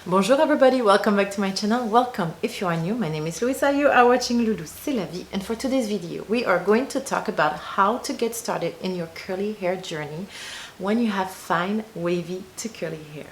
Bonjour everybody, welcome back to my channel. Welcome if you are new. My name is Louisa, you are watching Loulou C'est la vie, and for today's video we are going to talk about how to get started in your curly hair journey when you have fine wavy to curly hair.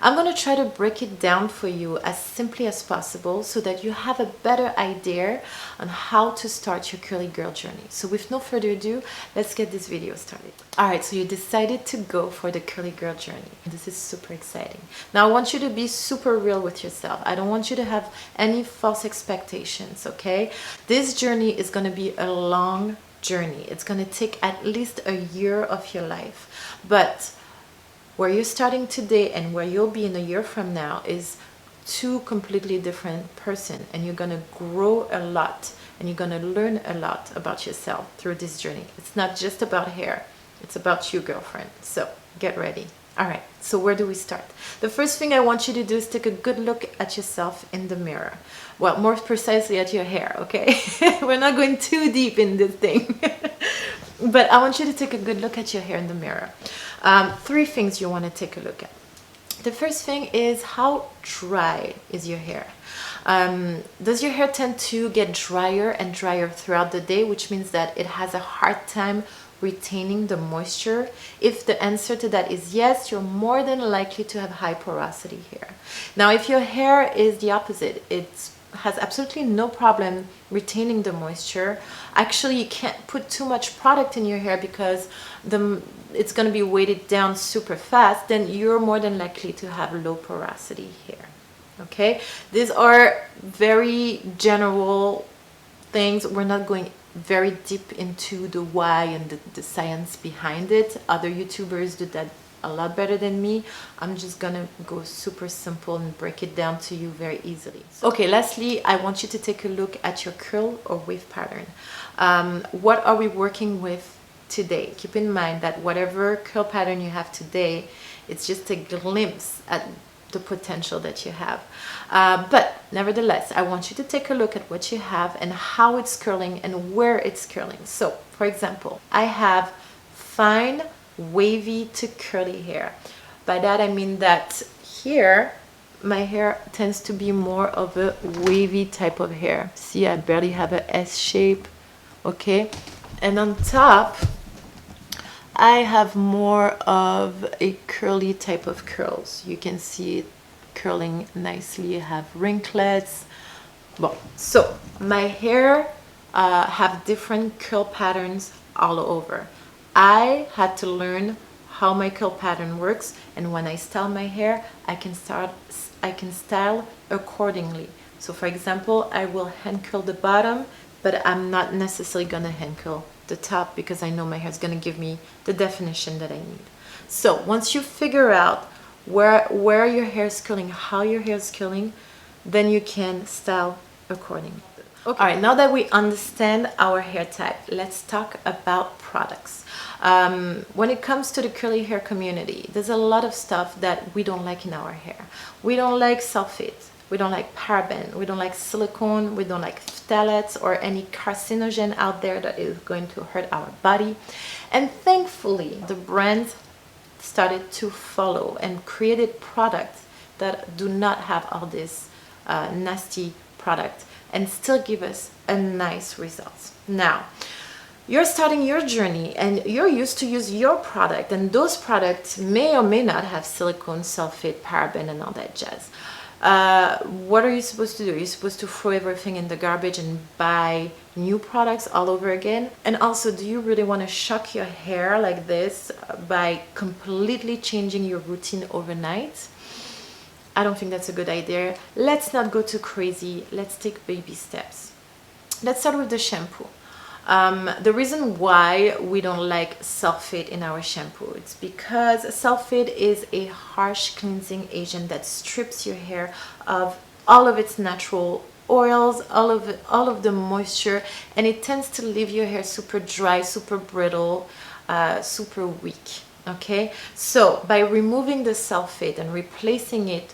I'm going to try to break it down for you as simply as possible so that you have a better idea on how to start your curly girl journey. So with no further ado, let's get this video started. Alright, so you decided to go for the curly girl journey. This is super exciting. Now I want you to be super real with yourself. I don't want you to have any false expectations, okay? This journey is going to be a long journey. It's going to take at least a year of your life. But where you're starting today and where you'll be in a year from now is two completely different person, and you're gonna grow a lot and you're gonna learn a lot about yourself through this journey. It's not just about hair, it's about you, girlfriend. So get ready. All right, so where do we start? The first thing I want you to do is take a good look at yourself in the mirror. Well, more precisely at your hair, okay? We're not going too deep in this thing. But I want you to take a good look at your hair in the mirror. Three things you want to take a look at. The first thing is, how dry is your hair? Does your hair tend to get drier and drier throughout the day, which means that it has a hard time retaining the moisture? If the answer to that is yes, you're more than likely to have high porosity hair. Now, if your hair is the opposite, it has absolutely no problem retaining the moisture. Actually, you can't put too much product in your hair because it's going to be weighted down super fast, then you're more than likely to have low porosity hair. Okay, these are very general things. We're not going very deep into the why and the science behind it. Other YouTubers do that a lot better than me. I'm just gonna go super simple and break it down to you very easily. Okay, lastly, I want you to take a look at your curl or wave pattern. What are we working with today? Keep in mind that whatever curl pattern you have today, it's just a glimpse at the potential that you have. But nevertheless, I want you to take a look at what you have and how it's curling and where it's curling. So, for example, I have fine wavy to curly hair. By that I mean that here my hair tends to be more of a wavy type of hair. See, I barely have a S shape, okay? And on top I have more of a curly type of curls. You can see it curling nicely. I have ringlets. Well, so my hair have different curl patterns all over. I had to learn how my curl pattern works, and when I style my hair, I can style accordingly. So for example, I will hand curl the bottom, but I'm not necessarily gonna hand curl the top because I know my hair is gonna give me the definition that I need. So once you figure out where your hair is curling, how your hair is curling, then you can style accordingly. Okay. All right, now that we understand our hair type, let's talk about products. When it comes to the curly hair community, there's a lot of stuff that we don't like in our hair. We don't like sulfate, we don't like paraben, we don't like silicone, we don't like phthalates or any carcinogen out there that is going to hurt our body. And thankfully, the brands started to follow and created products that do not have all this nasty product and still give us a nice results. Now, you're starting your journey and you're used to use your product, and those products may or may not have silicone, sulfate, paraben, and all that jazz. What are you supposed to do? You're supposed to throw everything in the garbage and buy new products all over again? And also, do you really want to shock your hair like this by completely changing your routine overnight? I don't think that's a good idea. Let's not go too crazy. Let's take baby steps. Let's start with the shampoo. The reason why we don't like sulfate in our shampoo, it's because sulfate is a harsh cleansing agent that strips your hair of all of its natural oils, all of the moisture, and it tends to leave your hair super dry, super brittle, super weak. Okay, so by removing the sulfate and replacing it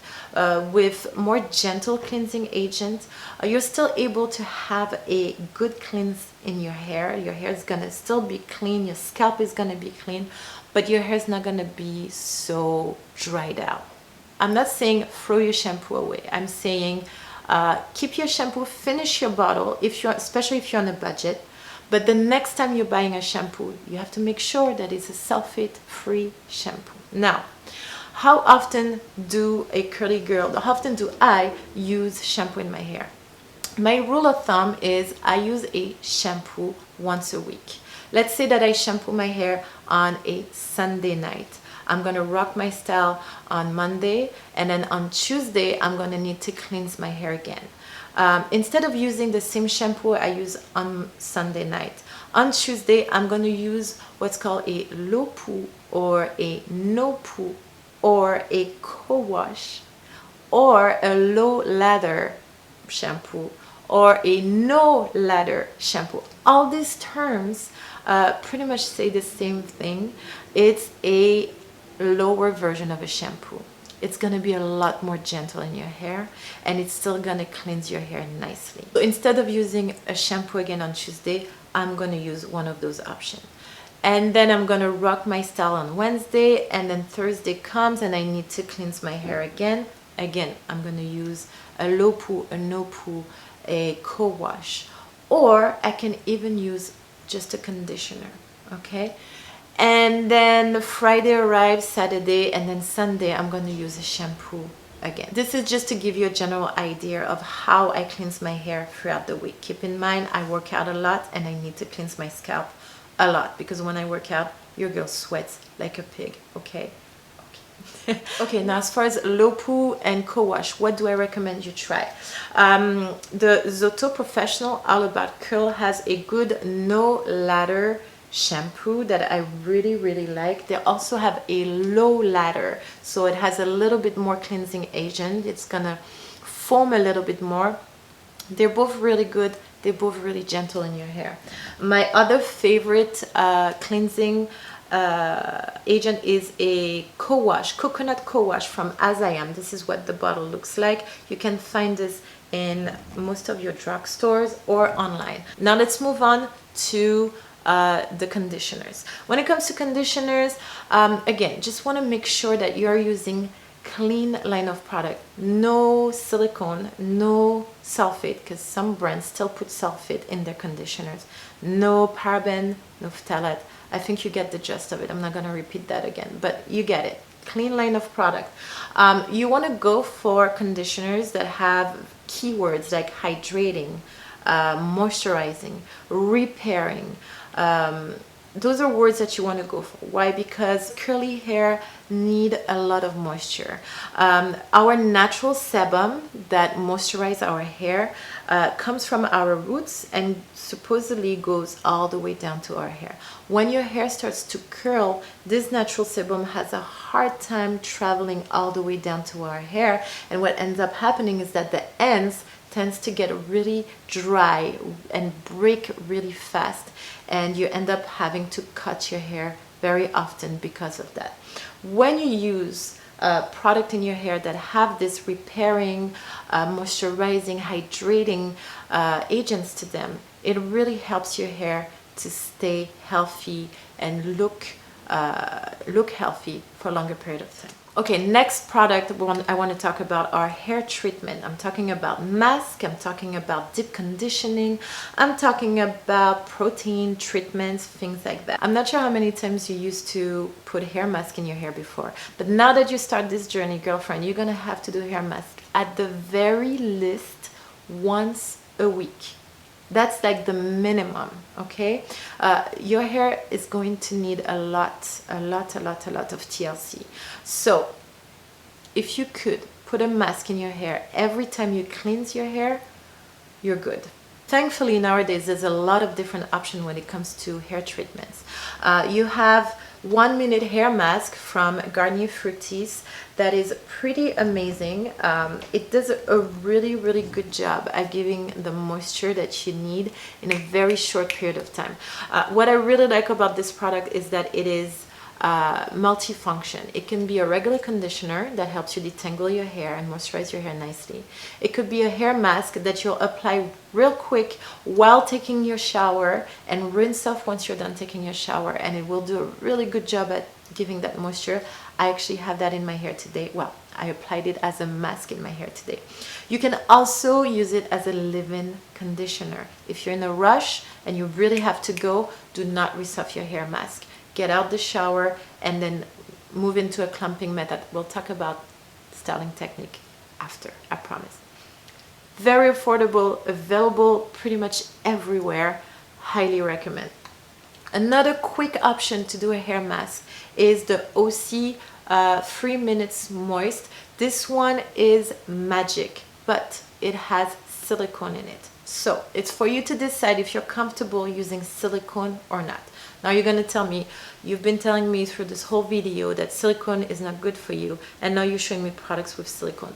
with more gentle cleansing agents, you're still able to have a good cleanse in your hair. Your hair is gonna still be clean, your scalp is gonna be clean, but your hair is not gonna be so dried out. I'm not saying throw your shampoo away. I'm saying keep your shampoo, finish your bottle, especially if you're on a budget. But the next time you're buying a shampoo, you have to make sure that it's a sulfate-free shampoo. Now, how often do how often do I use shampoo in my hair? My rule of thumb is I use a shampoo once a week. Let's say that I shampoo my hair on a Sunday night. I'm gonna rock my style on Monday, and then on Tuesday I'm gonna need to cleanse my hair again. Instead of using the same shampoo I use on Sunday night, on Tuesday I'm gonna use what's called a low poo or a no poo or a co-wash or a low lather shampoo or a no lather shampoo. All these terms pretty much say the same thing. It's a lower version of a shampoo. It's going to be a lot more gentle in your hair, and it's still going to cleanse your hair nicely. So instead of using a shampoo again on Tuesday, I'm going to use one of those options. And then I'm going to rock my style on Wednesday, and then Thursday comes and I need to cleanse my hair again. Again, I'm going to use a low poo, a no poo, a co-wash, or I can even use just a conditioner, okay? And then Friday arrives, Saturday, and then Sunday I'm going to use a shampoo again. This is just to give you a general idea of how I cleanse my hair throughout the week. Keep in mind, I work out a lot and I need to cleanse my scalp a lot, because when I work out, your girl sweats like a pig, okay? Okay, now as far as low poo and co-wash, what do I recommend you try? The Zoto Professional All About Curl has a good no lather shampoo that I really like. They also have a low lather, so it has a little bit more cleansing agent. It's gonna foam a little bit more. They're both really good. They're both really gentle in your hair. My other favorite cleansing agent is a co-wash, coconut co-wash from As I Am. This is what the bottle looks like. You can find this in most of your drugstores or online. Now let's move on to the conditioners. When it comes to conditioners, again, just want to make sure that you're using clean line of product, no silicone, no sulfate, because some brands still put sulfate in their conditioners, no paraben, no phthalate. I think you get the gist of it. I'm not going to repeat that again, but you get it. Clean line of product. You want to go for conditioners that have keywords like hydrating, moisturizing, repairing. Those are words that you want to go for. Why? Because curly hair need a lot of moisture. Our natural sebum that moisturize our hair comes from our roots and supposedly goes all the way down to our hair. When your hair starts to curl, this natural sebum has a hard time traveling all the way down to our hair, and what ends up happening is that the ends tends to get really dry and break really fast, and you end up having to cut your hair very often because of that. When you use a product in your hair that have this repairing, moisturizing, hydrating agents to them, it really helps your hair to stay healthy and look healthy for a longer period of time. Okay, next product I want to talk about are hair treatment. I'm talking about mask, I'm talking about deep conditioning, I'm talking about protein treatments, things like that. I'm not sure how many times you used to put hair mask in your hair before, but now that you start this journey, girlfriend, you're gonna have to do hair mask at the very least once a week. That's like the minimum, okay? Your hair is going to need a lot of TLC. So if you could put a mask in your hair every time you cleanse your hair, you're good. Thankfully, nowadays, there's a lot of different options when it comes to hair treatments. You have 1 minute hair mask from Garnier Fructis that is pretty amazing. It does a really good job at giving the moisture that you need in a very short period of time. What I really like about this product is that it is multifunction. It can be a regular conditioner that helps you detangle your hair and moisturize your hair nicely. It could be a hair mask that you'll apply real quick while taking your shower and rinse off once you're done taking your shower, and it will do a really good job at giving that moisture. I actually have that in my hair today. Well, I applied it as a mask in my hair today. You can also use it as a leave-in conditioner. If you're in a rush and you really have to go, do not rinse off your hair mask. Get out the shower and then move into a clumping method. We'll talk about styling technique after, I promise. Very affordable, available pretty much everywhere. Highly recommend. Another quick option to do a hair mask is the OC 3 minutes moist. This one is magic, but it has silicone in it. So it's for you to decide if you're comfortable using silicone or not. Now you're gonna tell me, you've been telling me through this whole video that silicone is not good for you, and now you're showing me products with silicone.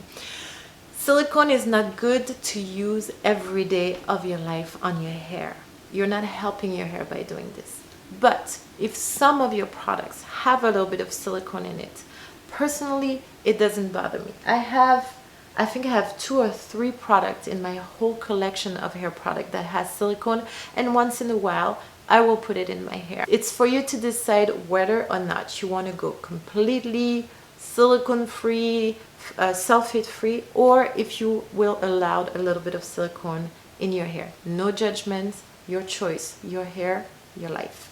Silicone is not good to use every day of your life on your hair. You're not helping your hair by doing this. But if some of your products have a little bit of silicone in it, personally, it doesn't bother me. I think I have 2 or 3 products in my whole collection of hair product that has silicone, and once in a while, I will put it in my hair. It's for you to decide whether or not you want to go completely silicone-free, sulfate-free, or if you will allow a little bit of silicone in your hair. No judgments, your choice, your hair, your life.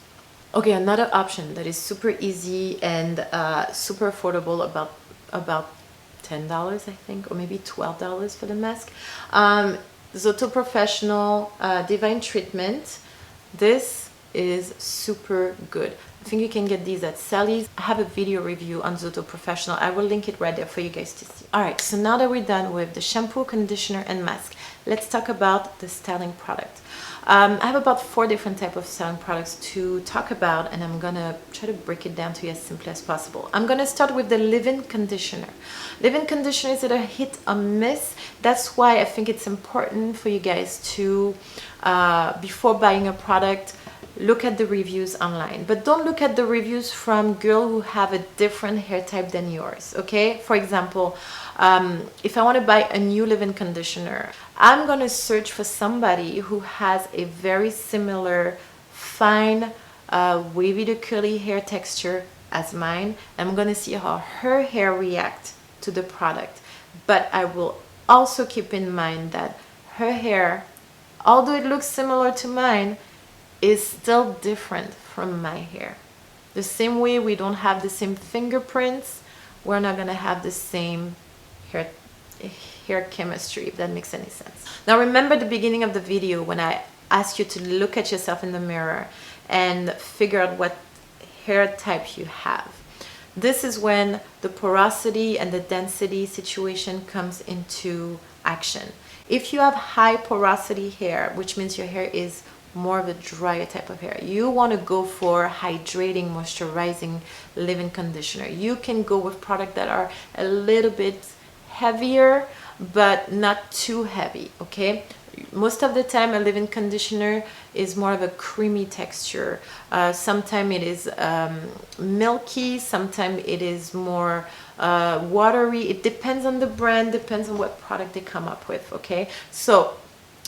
Okay, another option that is super easy and super affordable, about $10 I think, or maybe $12 for the mask. Zoto Professional Divine Treatment. This is super good. I think you can get these at Sally's. I have a video review on Zoto Professional. I will link it right there for you guys to see. Alright, so now that we're done with the shampoo, conditioner, and mask, let's talk about the styling product. I have about 4 different types of styling products to talk about, and I'm gonna try to break it down to you as simply as possible. I'm gonna start with the leave-in conditioner. Leave-in conditioner is either hit or miss. That's why I think it's important for you guys to, before buying a product, look at the reviews online, but don't look at the reviews from girls who have a different hair type than yours. Okay, for example, if I want to buy a new leave-in conditioner, I'm gonna search for somebody who has a very similar fine wavy to curly hair texture as mine. I'm gonna see how her hair reacts to the product, but I will also keep in mind that her hair, although it looks similar to mine, is still different from my hair. The same way we don't have the same fingerprints, we're not gonna have the same hair chemistry, if that makes any sense. Now remember the beginning of the video when I asked you to look at yourself in the mirror and figure out what hair type you have. This is when the porosity and the density situation comes into action. If you have high porosity hair, which means your hair is more of a drier type of hair, you want to go for hydrating, moisturizing leave-in conditioner. You can go with products that are a little bit heavier but not too heavy. Okay, most of the time a leave-in conditioner is more of a creamy texture. Sometimes it is milky, sometimes it is more watery. It depends on the brand, depends on what product they come up with. Okay, so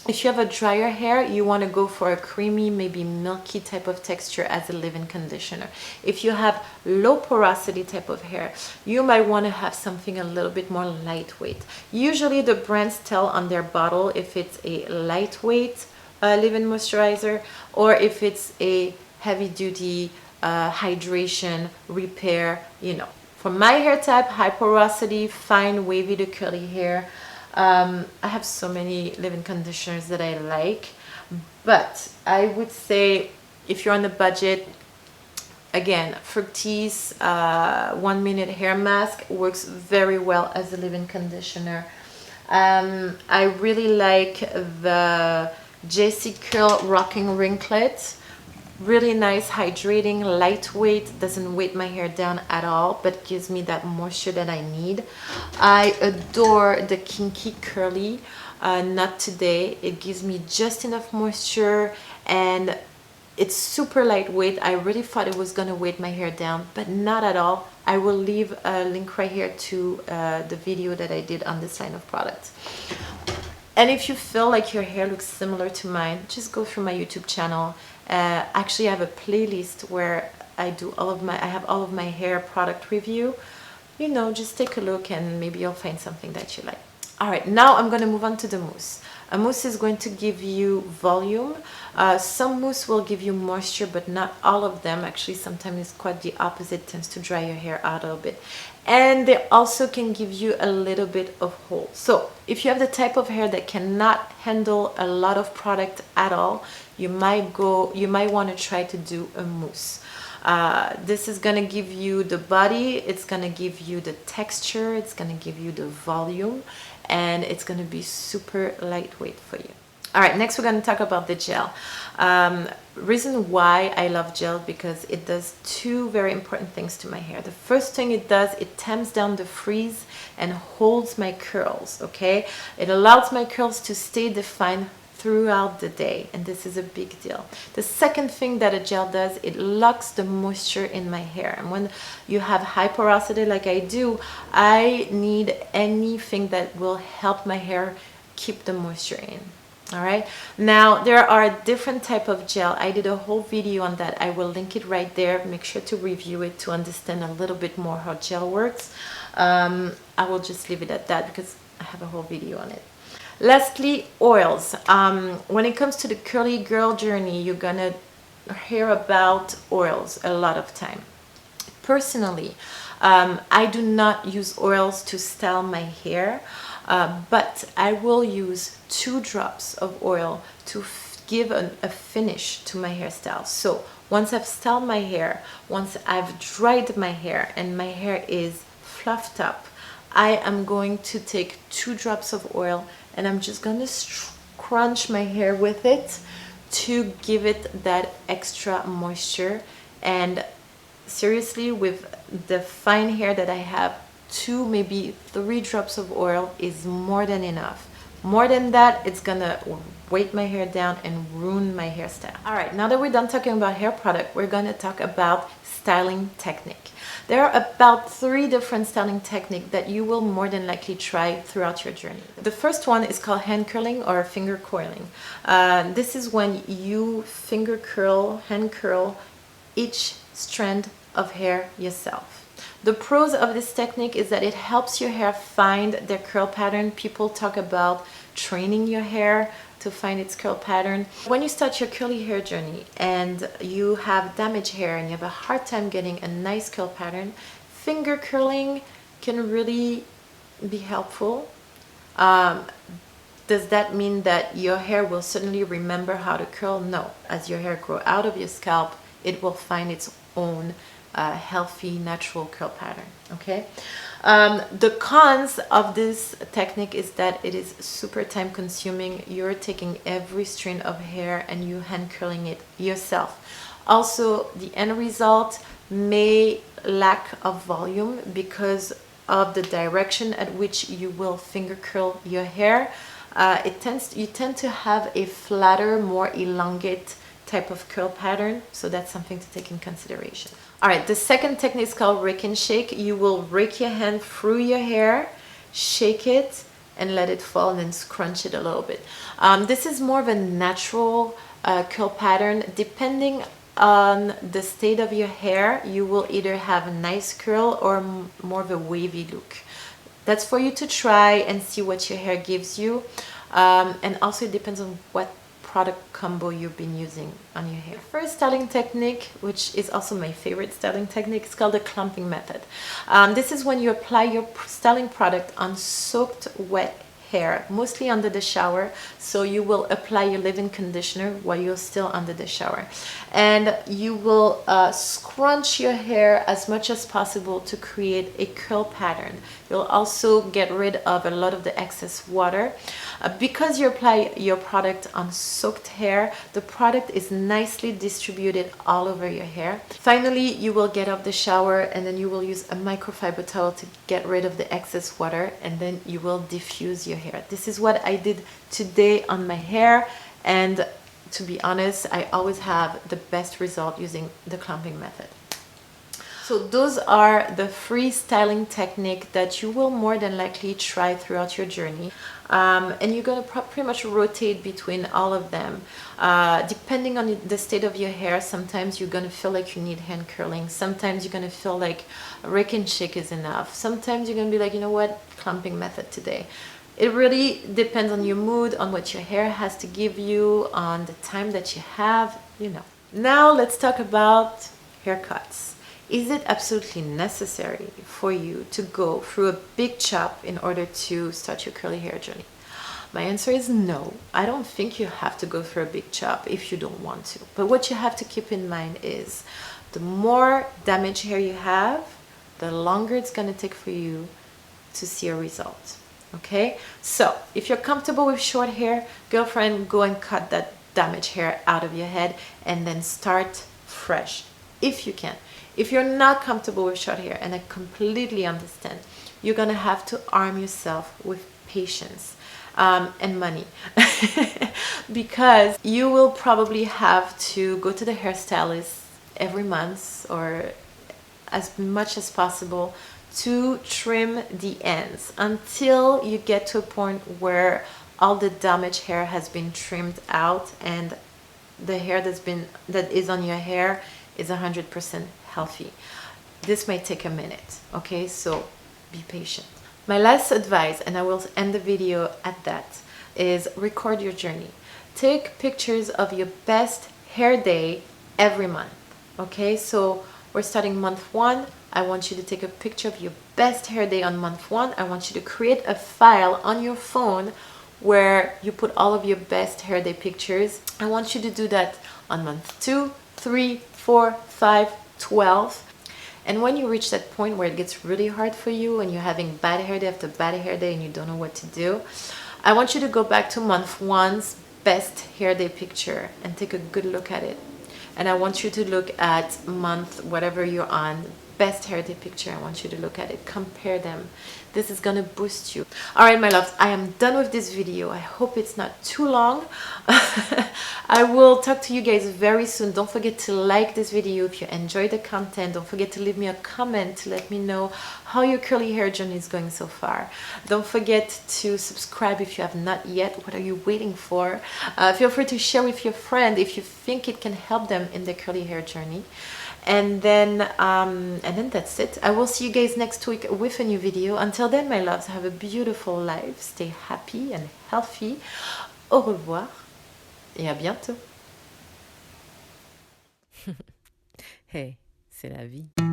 if you have a drier hair, you want to go for a creamy, maybe milky type of texture as a leave-in conditioner. If you have low porosity type of hair, you might want to have something a little bit more lightweight. Usually the brands tell on their bottle if it's a lightweight leave-in moisturizer or if it's a heavy-duty hydration, repair, you know. For my hair type, high porosity, fine, wavy to curly hair, I have so many leave-in conditioners that I like, but I would say if you're on the budget, again, Fructis 1 minute hair mask works very well as a leave-in conditioner. I really like the JC Curl Rocking Ringlet. Really nice, hydrating, lightweight, doesn't weight my hair down at all, but gives me that moisture that I need. I adore the Kinky Curly, not today. It gives me just enough moisture and it's super lightweight. I really thought it was gonna weight my hair down, but not at all. I will leave a link right here to the video that I did on this line of products. And if you feel like your hair looks similar to mine, just go through my YouTube channel. Actually, I have a playlist where I have all of my hair product review. you know, just take a look and maybe you'll find something that you like. All right, now I'm going to move on to the mousse. A mousse is going to give you volume. Some mousse will give you moisture, but not all of them. Actually, sometimes it's quite the opposite, tends to dry your hair out a little bit. And they also can give you a little bit of hold. So if you have the type of hair that cannot handle a lot of product at all, you might want to try to do a mousse. This is gonna give you the body, it's gonna give you the texture, it's gonna give you the volume, and it's gonna be super lightweight for you. All right, next we're gonna talk about the gel. Reason why I love gel, because it does two very important things to my hair. The first thing it does, it tamps down the frizz and holds my curls, okay? It allows my curls to stay defined throughout the day, and this is a big deal. The second thing that a gel does, it locks the moisture in my hair. And when you have high porosity like I do, I need anything that will help my hair keep the moisture in. All right, now there are different type of gel. I did a whole video on that. I will link it right there. Make sure to review it to understand a little bit more how gel works. I will just leave it at that because I have a whole video on it. Lastly, oils. When it comes to the curly girl journey, you're gonna hear about oils a lot of time. Personally, I do not use oils to style my hair, but I will use 2 drops of oil to give a finish to my hairstyle. So once I've styled my hair, once I've dried my hair and my hair is fluffed up, I am going to take 2 drops of oil and I'm just gonna scrunch my hair with it to give it that extra moisture. And seriously, with the fine hair that I have, 2, maybe 3 drops of oil is more than enough. More than that, it's gonna weight my hair down and ruin my hairstyle. All right, now that we're done talking about hair product, we're gonna talk about styling technique. There are about 3 different styling techniques that you will more than likely try throughout your journey. The first one is called hand curling or finger coiling. This is when you hand curl each strand of hair yourself. The pros of this technique is that it helps your hair find their curl pattern. People talk about training your hair to find its curl pattern. When you start your curly hair journey and you have damaged hair and you have a hard time getting a nice curl pattern, finger curling can really be helpful. Does that mean that your hair will suddenly remember how to curl? No. As your hair grows out of your scalp, it will find its own healthy, natural curl pattern, okay? The cons of this technique is that it is super time consuming. You're taking every strand of hair and you hand curling it yourself. Also, the end result may lack of volume because of the direction at which you will finger curl your hair. You tend to have a flatter, more elongate type of curl pattern, so that's something to take in consideration. All right, the second technique is called rake and shake. You will rake your hand through your hair, shake it, and let it fall, and then scrunch it a little bit. This is more of a natural curl pattern. Depending on the state of your hair, you will either have a nice curl or more of a wavy look. That's for you to try and see what your hair gives you. And also it depends on what product combo you've been using on your hair. First styling technique, which is also my favorite styling technique, is called the clumping method. This is when you apply your styling product on soaked wet hair, mostly under the shower. So you will apply your leave-in conditioner while you're still under the shower, and you will scrunch your hair as much as possible to create a curl pattern. You'll also get rid of a lot of the excess water. Because you apply your product on soaked hair, the product is nicely distributed all over your hair. Finally, you will get off the shower and then you will use a microfiber towel to get rid of the excess water, and then you will diffuse your hair. This is what I did today on my hair, and to be honest, I always have the best result using the clumping method. So those are the free styling technique that you will more than likely try throughout your journey. And you're going to pretty much rotate between all of them. Depending on the state of your hair, sometimes you're going to feel like you need hand curling. Sometimes you're going to feel like rake and shake is enough. Sometimes you're going to be like, you know what, clumping method today. It really depends on your mood, on what your hair has to give you, on the time that you have, you know. Now let's talk about haircuts. Is it absolutely necessary for you to go through a big chop in order to start your curly hair journey? My answer is no. I don't think you have to go through a big chop if you don't want to. But what you have to keep in mind is the more damaged hair you have, the longer it's going to take for you to see a result. Okay? So if you're comfortable with short hair, girlfriend, go and cut that damaged hair out of your head and then start fresh if you can. If you're not comfortable with short hair, and I completely understand, you're gonna have to arm yourself with patience and money because you will probably have to go to the hairstylist every month or as much as possible to trim the ends until you get to a point where all the damaged hair has been trimmed out and the hair that is on your hair is 100% healthy. This might take a minute, okay? So be patient. My last advice, and I will end the video at that, is record your journey. Take pictures of your best hair day every month, okay? So we're starting month 1. I want you to take a picture of your best hair day on month 1. I want you to create a file on your phone where you put all of your best hair day pictures. I want you to do that on month 2, 3, 4, 5, 12. And when you reach that point where it gets really hard for you and you're having bad hair day after bad hair day and you don't know what to do, I want you to go back to month 1's best hair day picture and take a good look at it. And I want you to look at month whatever you're on, best hair day picture. I want you to look at it, compare them. This is gonna boost you. All right, my loves, I am done with this video. I hope it's not too long. I will talk to you guys very soon. Don't forget to like this video if you enjoyed the content. Don't forget to leave me a comment to let me know how your curly hair journey is going so far. Don't forget to subscribe if you have not yet. What are you waiting for? Feel free to share with your friend if you think it can help them in their curly hair journey. And then that's it. I will see you guys next week with a new video. Until then, my loves, have a beautiful life. Stay happy and healthy. Au revoir et à bientôt. Hey, c'est la vie.